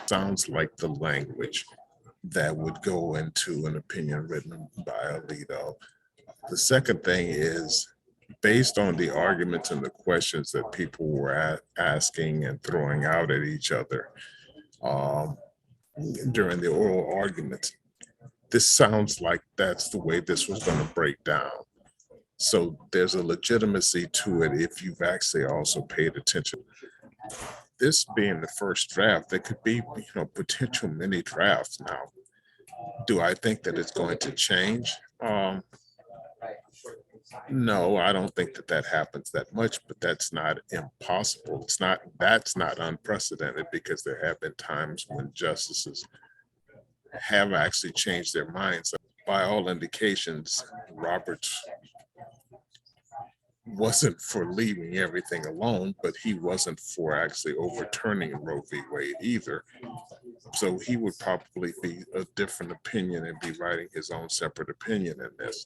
Sounds like the language that would go into an opinion written by Alito. The second thing is based on the arguments and the questions that people were asking and throwing out at each other um, during the oral arguments. This sounds like that's the way this was going to break down. So there's a legitimacy to it if you've actually also paid attention. This being the first draft, there could be, potential mini drafts now. Do I think that it's going to change? No, I don't think that that happens that much, but that's not impossible. That's not unprecedented because there have been times when justices have actually changed their minds. By all indications, Roberts wasn't for leaving everything alone, but he wasn't for actually overturning Roe v. Wade either. So he would probably be a different opinion and be writing his own separate opinion in this.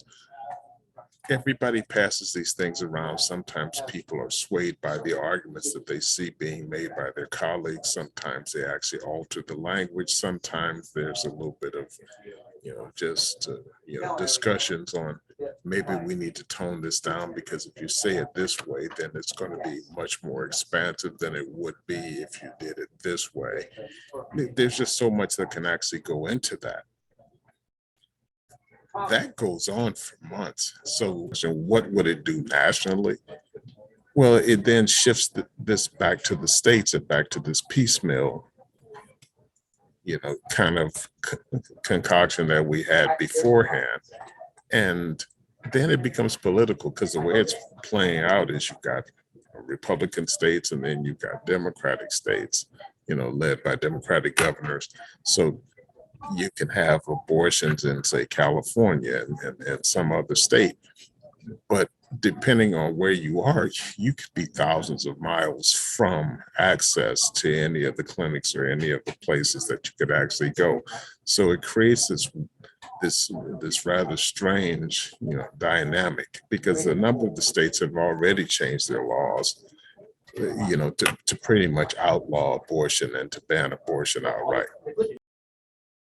Everybody passes these things around. Sometimes people are swayed by the arguments that they see being made by their colleagues. Sometimes they actually alter the language. Sometimes there's a little bit of, discussions on maybe we need to tone this down because if you say it this way, then it's going to be much more expansive than it would be if you did it this way. There's just so much that can actually go into that. That goes on for months. So what would it do nationally? Well, it then shifts this back to the states and back to this piecemeal, kind of concoction that we had beforehand. And then it becomes political because the way it's playing out is you've got Republican states and then you've got Democratic states, led by Democratic governors. So you can have abortions in, say, California and some other state. But depending on where you are, you could be thousands of miles from access to any of the clinics or any of the places that you could actually go. So it creates this rather strange, dynamic because a number of the states have already changed their laws, to pretty much outlaw abortion and to ban abortion outright.